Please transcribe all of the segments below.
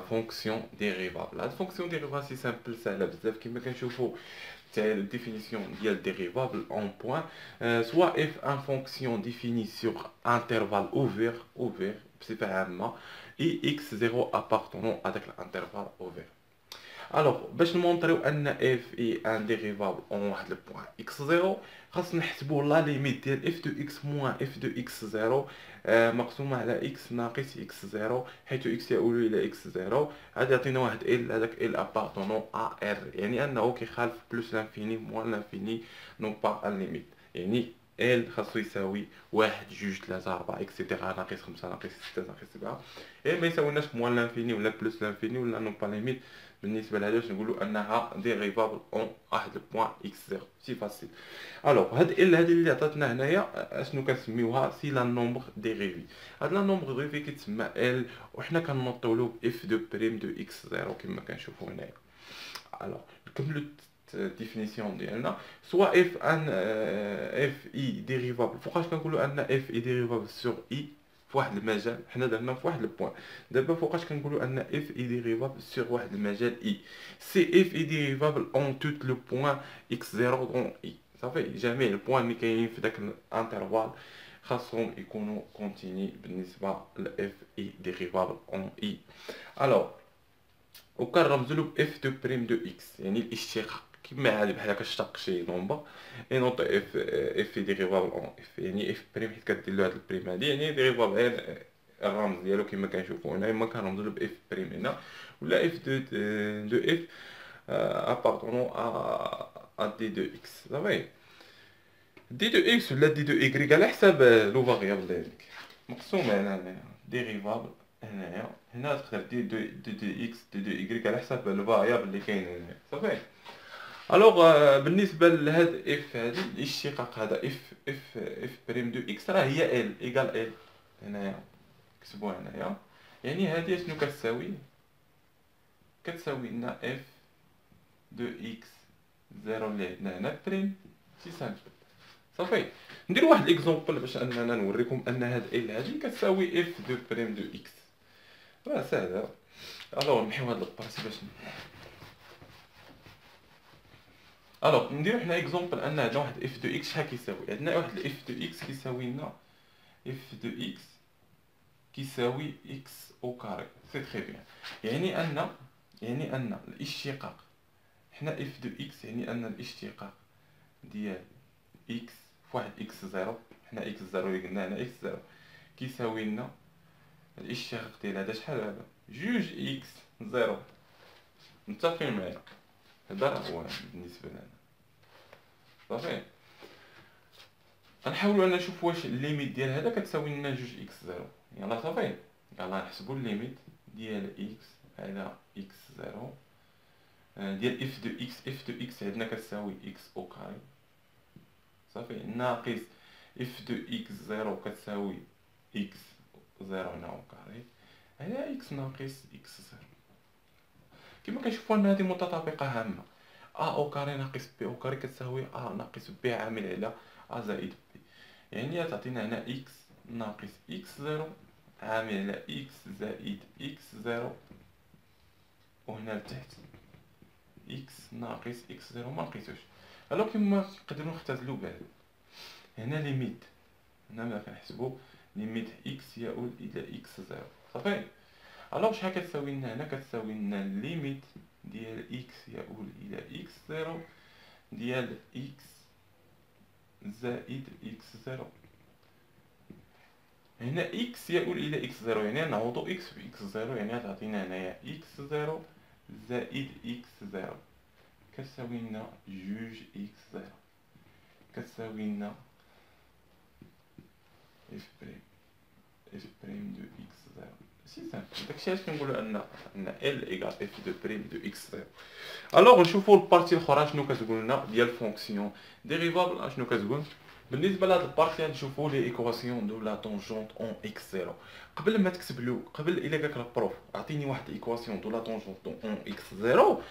فونكسيون ديريفابل. هاد فونكسيون ديريفابل سي سامبل سهله بزاف كما كنشوفوا تاع الديفينيسيون ديال ديريفابل اون بوين. سوا اف ان فونكسيون ديفيني سور انترفال اوفير بصفه عامه اي اكس زيرو ابارتونون ا داك الانترفال اوفير. الوغ باش نمونطريو ان اف اي ان ديريفابل اون واحد البوان اكس زيرو، خاصنا نحسبوا لا ليميت ديال اف دو اكس موان اف دو اكس زيرو مقسومه على اكس ناقص اكس زيرو، حيث اكس يؤول الى اكس زيرو. هذا يعطينا واحد ال، هذاك ال ابارتونون ا ار، يعني انه كيخالف بلوس لانفيني موان لانفيني نون با ان ليميت، يعني ال خاصو يساوي واحد جوج ثلاثة أربعة اكسيتيرا ناقص خمسة ناقص ستة ناقص سبعة، ما يساويناش موان لانفيني ولا بلوس لانفيني ولا نون با ليميت. بالنسبه لهذا باش نقولوا انها ديريفابل اون واحد البوان اكس زيرو، سي فاسيل. الوغ هاد ال هادي اللي عطاتنا هنايا اشنو كنسميوها؟ سي لا نومبر ديريفي. هاد لا نومبر ديريفي كيتسمى ال، وحنا كننوطيو له اف دو بريم دو اكس زيرو كما كنشوفوا هنايا. الوغ نكملوا الديفينيسيون ديالنا. سوا اف ان اف اي ديريفابل، فوقاش كنقولوا ان اف اي ديريفابل سور اي في واحد المجال، حنا درنا في واحد البوان. دابا فوقاش كنقولوا ان اف اي ديريفابل سور واحد المجال اي، سي اف اي ديريفابل اون توت لو بوان اكس زيرو دون اي. صافي جميع البوان اللي كاينين في داك الانترفال خاصهم يكونوا كونتيني بالنسبه لاف اي ديريفابل اون اي. الوغ وكنرمزوا له اف دو بريم دو اكس، يعني الاشتقاق كيما عادي بحال كتشتق شي نومبر اي نوطي اف ديريفابل اون اف، يعني اف بريم حيت كدير له هاد البريم هادي، يعني ديريفابل الرمز ديالو كما كنشوفوا هنا، اما كنرمزوا له باف بريم هنا ولا اف دو اف ابارتونون ا دي دو اكس. صافي دي دو اكس ولا دي دو ايكغيك على حساب لو فاريابل ديالك مقسومه هنا ديريفابل هنا تقدر دير دو اكس دو ايكغيك على حساب الفاريابل اللي كاين هنا. صافي الوغ بالنسبه لهاد اف هادي الاشتقاق هذا اف بريم دو اكس راه هي ال ايكال ال هنايا، كتبوها هنايا، يعني هادي شنو كتساوي؟ كتساوي لنا اف دو اكس زيرو اللي عندنا هنا بريم، سي سامبل. صافي ندير واحد اكزومبل باش اننا نوريكم ان هاد ال هادي كتساوي اف دو بريم دو اكس، راه ساهله. الوغ نمحيو هاد البارتي باش الوغ نديرو حنا اكزومبل ان عندنا واحد اف دو اكس شحال كيساوي؟ عندنا واحد اف دو اكس كيساوي لنا اف دو اكس كيساوي اكس او كاري، سي تري بيان. يعني ان الاشتقاق، حنا اف دو اكس يعني ان الاشتقاق ديال اكس فواحد اكس زيرو، حنا اكس زيرو اللي قلنا هنا اكس زيرو كيساوي لنا الاشتقاق ديال هذا شحال؟ هذا جوج اكس زيرو. متفقين معايا؟ هذا هو بالنسبه لنا. صافي غنحاولوا ان نشوف واش الليميت ديال هذا كتساوي لنا جوج اكس زيرو. يلا صافي يلا نحسبوا الليميت ديال اكس على اكس زيرو ديال اف دو اكس. اف دو اكس عندنا كتساوي اكس او كاري، صافي ناقص اف دو اكس زيرو كتساوي اكس زيرو هنا او كاري على اكس ناقص اكس زيرو. كما كنشوفوا ان هذه متطابقه هامه، ا او كاري ناقص بي او كاري كتساوي ا ناقص بي عامل على ا زائد بي، يعني تعطينا هنا اكس ناقص اكس زيرو عامل على اكس زائد اكس زيرو، وهنا لتحت اكس ناقص اكس زيرو ما لقيتوش. الو كما نقدروا نختزلوا بهذا هنا ليميت، هنا ما كنحسبوا ليميت اكس يؤول الى اكس زيرو. صافي الوغ شحال كتساوي لنا هنا؟ كتساوي لنا ليميت ديال اكس يؤول الى اكس زيرو ديال اكس زائد اكس زيرو. هنا اكس يؤول الى اكس زيرو يعني نعوضو اكس في اكس زيرو، يعني تعطينا هنايا اكس زيرو زائد اكس زيرو كتساوي لنا جوج اكس زيرو، كتساوي لنا اف بريم دو اكس زيرو. سي سامبل، داكشي علاش كنقولو ان ال ايكال اف دو بريم دو اكس زيرو. الوغ نشوفو البارتي الاخرى شنو كتقول لنا ديال فونكسيون ديريفابل. شنو كتقول بالنسبه لهاد البارتي؟ نشوفو لي ايكواسيون دو لا طونجونت اون اكس زيرو. قبل ما تكتب له، قبل الا قالك البروف اعطيني واحد ايكواسيون دو لا طونجونت اون اكس زيرو،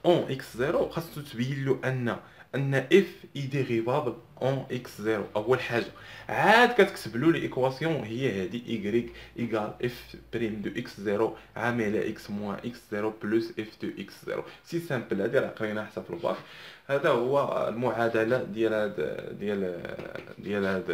اون اكس زيرو خاصو تبين له ان ان اف اي ديريفابل اون اكس زيرو. اول حاجه عاد كتكتب له ليكواسيون هي هذه ايغريك ايكال اف بريم دو اكس زيرو عامله اكس موان اكس زيرو بلس اف دو اكس زيرو. سي سامبل، هذه راه قريناها حتى في الباك. هذا هو المعادله ديال هاد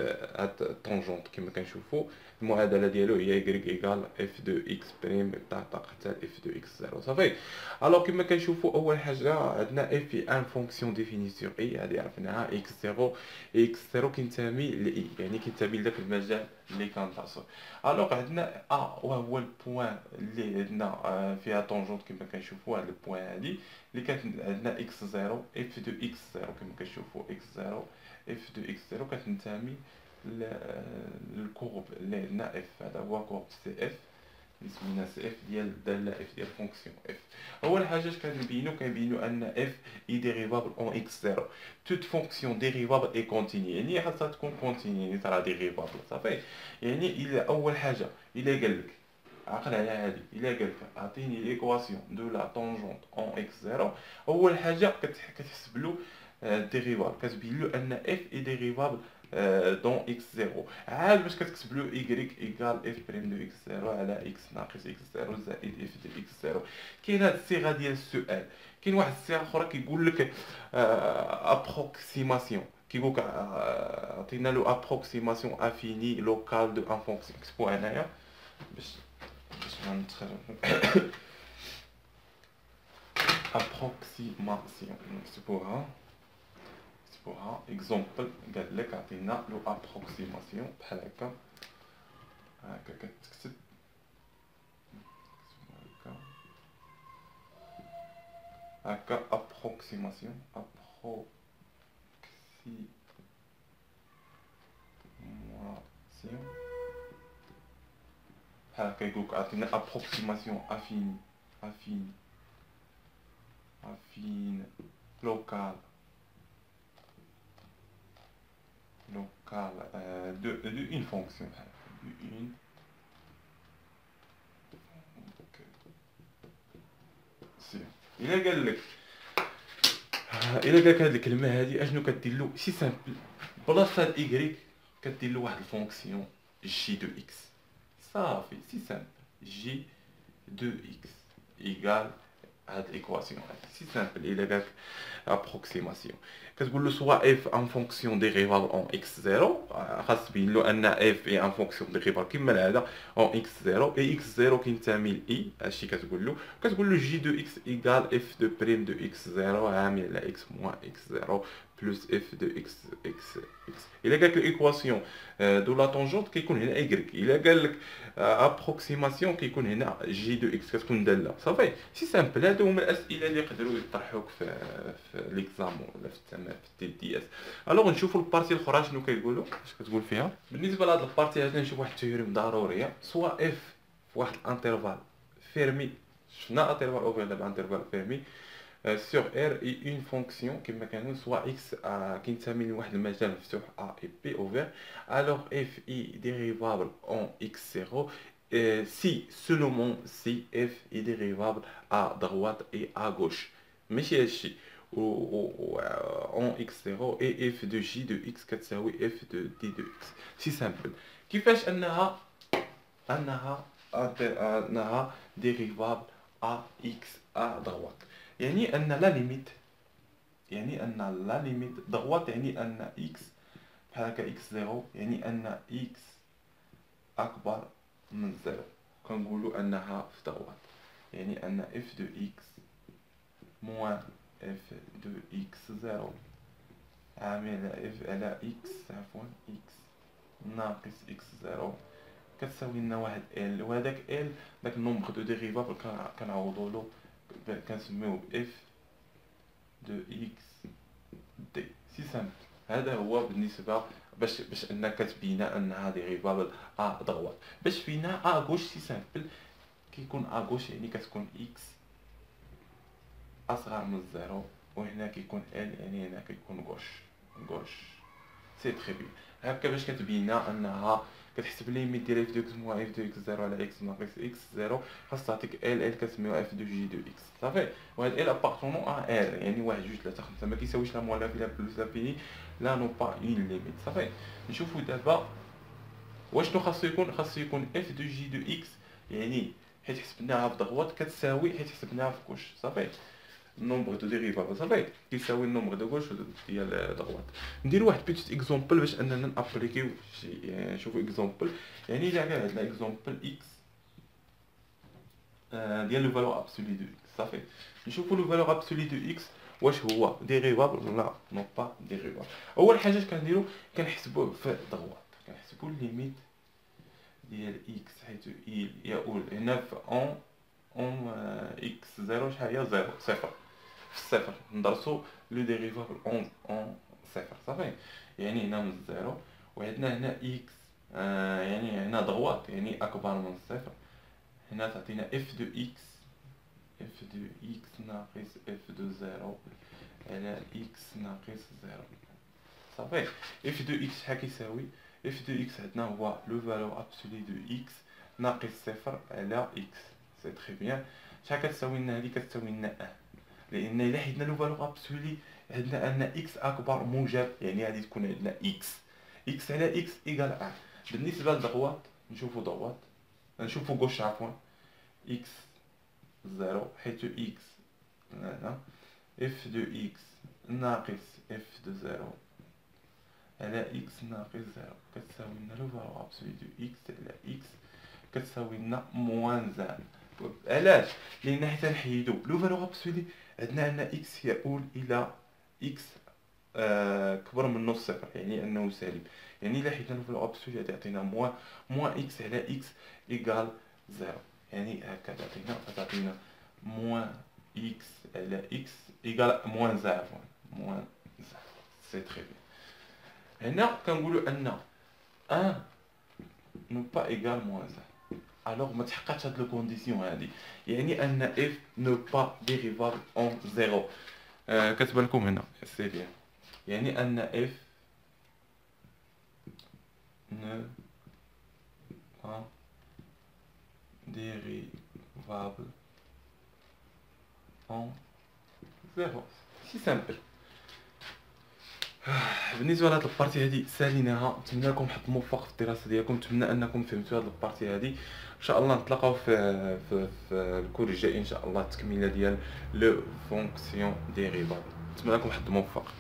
الطونجونت كما كنشوفوا. المعادله ديالو هي ايغريك ايكال اف دو اكس بريم طاق حتى اف دو اكس زيرو صافي. الوغ كما كنشوفوا اول حاجه عندنا اف في ان فونكسيون ديفيني سور اي، هذه عرفناها اكس زيرو. اكس زيرو كينتمي لاي، يعني كينتمي لذاك المجال اللي كنتصل. الوغ عندنا ا وهو البوان اللي عندنا فيها طونجونت كما كنشوفوا. هذا البوان هذه اللي كانت عندنا اكس زيرو اف دو اكس زيرو كما كنشوفوا اكس زيرو اف دو اكس زيرو كتنتمي للكورب اللي عندنا اف. هذا هو كورب سي اف اللي سمينا سي اف ديال الداله اف ديال فونكسيون اف. اول حاجه كنبينوا ان اف اي ديريفابل اون اكس زيرو. توت فونكسيون ديريفابل اي كونتيني، يعني خاصها تكون كونتيني، يعني ترى ديريفابل صافي. يعني الى اول حاجه الى قال لك عقل على هذه، الى قال لك اعطيني ليكواسيون دو لا طونجونت اون اكس زيرو، اول حاجه كتحسب له ديريفابل، كتبين له ان اف اي ديريفابل دون اكس زيرو. عاد باش كتكتب له ايكغيك ايكال اف بريم دو اكس زيرو على اكس ناقص اكس زيرو زائد اف دو اكس زيرو. كاين هاد الصيغه ديال السؤال. كاين واحد الصيغه اخرى كيقول لك ابروكسيماسيون، كيقول لك عطينا له ابروكسيماسيون افيني لوكال دو ان فونكسيون. كتبوا هنايا باش ما نتخرج. ابروكسيماسيون نكتبوها اكزومبل. قال لك عطينا لو ابروكسيماسيون بحال هكا، هكا كتكتب هكا ابروكسيماسيون بحال هكا. يقولك عطينا ابروكسيماسيون افين لوكال de une fonction. De une fonction. إلا قال لك هاد الكلمة هادي اشنو كدير له؟ سي سامبل، بلاصة هاد إيكغيك كدير له واحد الفونكسيون جي دو إكس صافي. سي سامبل، جي دو إكس إيكال هاد الإيكواسيون هادي. سي سامبل. إلا قالك ابروكسيماسيون كتقول له سوا اف ان فونكسيون ديريفابل اون اكس زيرو، خاص تبين له ان اف اي ان فونكسيون ديريفابل كيما العاده اون اكس زيرو، اي اكس زيرو كينتمي لاي. هادشي كتقول له جي دو اكس ايكال اف دو بريم دو اكس زيرو عامل على اكس موان اكس زيرو بلس اف دو اكس. الا قالك الايكواسيون دو لا طونجونت كيكون هنا ايكغيك. الا قال لك ابروكسيماسيون كيكون هنا جي دو اكس كتكون داله صافي. سي سامبل. هادو هما الاسئله اللي يقدروا يطرحوك في ليكزامون ولا في التي دي اس. الوغ نشوفوا البارتي الاخرى شنو كيقولوا، اش كتقول فيها. بالنسبه لهاد البارتي هذا نشوف واحد التيوريم ضروريه. سوا اف في واحد الانترفال فيرمي، شفنا انترفال اوفر دابا انترفال فيرمي sur R et une fonction كما كانوا soit x كينتمي لواحد المجال مفتوح A et B ouvert, alors f est dérivable en x0 si seulement si f est dérivable à droite et à gauche. ماشي هادشي en x0 et f de j de x كتساوي f de d de x. سي سامبل. كيفاش انها dérivable à x à droite؟ يعني ان لا ليميت ضغوط، يعني ان اكس بحال هكا اكس زيرو، يعني ان اكس اكبر من زيرو كنقولوا انها في ضغوط. يعني ان اف دو اكس موان اف دو اكس زيرو عامل اف على اكس اكس ناقص اكس زيرو كتساوي لنا واحد ال، وهذاك ال داك النومبر دو ديريفابل كنعوضوا له كنسميوه اف دو اكس دي. سي سامبل. هذا هو بالنسبه باش انك كتبينا انها ديريفابل ا ضغوط. باش فينا ا غوش سي سامبل، كيكون ا غوش يعني كتكون اكس اصغر من الزيرو، وهنا كيكون ال يعني هنا كيكون غوش. سي تري بيان. هكا باش كتبينا انها كتحسب ليميت ديال اف دو اكس موان اف دو اكس زيرو على اكس ناقص اكس زيرو، خاص تعطيك ال كتسميوها اف دو جي دو اكس صافي. وهاد ال ابارتونون ا ار، يعني 1 2 3 5 ما كيساويش لا موان لا في لا بلوس لا فيني لا نو با اون ليميت صافي. نشوفو دابا واش نو خاصو يكون، خاصو يكون اف دو جي دو اكس، يعني حيت حسبناها في دغوات كتساوي حيت حسبناها في كوش صافي، النومبر دو ديريفابل صافي كيساوي النومبر دو كوش ديال دغوات. نديرو واحد بيتيت اكزومبل باش اننا نابليكيو شي، يعني نشوفو اكزومبل. يعني الا كان عندنا اكزومبل اكس ديال لو فالور ابسولي دو اكس صافي. نشوفو لو فالور ابسولي دو اكس واش هو ديريفابل ولا نو با ديريفابل. اول حاجه كنديرو كنحسبوه في دغوات، كنحسبو ليميت ديال اكس حيت يؤول هنا في اون اكس زيرو شحال هي زيرو صفر، في الصفر ندرسو لو ديريفابل اون صفر صافي. يعني هنا من الزيرو وعندنا هنا اكس يعني هنا دغوات يعني اكبر من الصفر، هنا تعطينا اف دو اكس، اف دو اكس ناقص اف دو زيرو على اكس ناقص زيرو صافي. اف دو اكس شحال كيساوي، اف دو اكس عندنا هو لو فالور ابسولي دو اكس ناقص صفر على اكس سي تري بيان. شحال كتساوي لنا هادي، كتساوي لنا ان، لان الا حيدنا لو فالور ابسولي عندنا ان اكس اكبر موجب، يعني غادي تكون عندنا اكس على اكس ايكال ان. بالنسبه للضغوات نشوفو ضغوات، نشوفو غوش عفوا اكس زيرو حيت اكس هنا اف دو اكس ناقص اف دو زيرو على اكس ناقص زيرو كتساوي لنا لو فالور ابسولي دو اكس على اكس كتساوي لنا موان زيرو. علاش؟ لان حتى نحيدو لو فالور ابسولي عندنا ان اكس يؤول الى اكس كبر من نص صفر، يعني انه سالب. يعني الا حيدنا لو فالور ابسولي غادي يعطينا موان اكس على اكس ايكال زيرو، يعني هكا تعطينا موان اكس على اكس ايكال موان زيرو، موان زيرو سي تري بيان. هنا كنقولوا ان ان نو با ايكال موان زيرو، الوغ ما تحققش هاد لو كونديسيون هادي، يعني ان اف نو با ديريفابل اون زيرو. كتبان لكم هنا سي بيان، يعني ان اف نو با ديريفابل اون زيرو، سي سامبل. بالنسبه لهاد البارتي هادي ساليناها، نتمنى لكم حظ موفق في الدراسه ديالكم، نتمنى انكم فهمتوا هاد البارتي هادي. ان شاء الله نتلاقاو في الكور الجاي ان شاء الله، التكميله ديال لو فونكسيون ديريفابل. نتمنى لكم حظ موفق.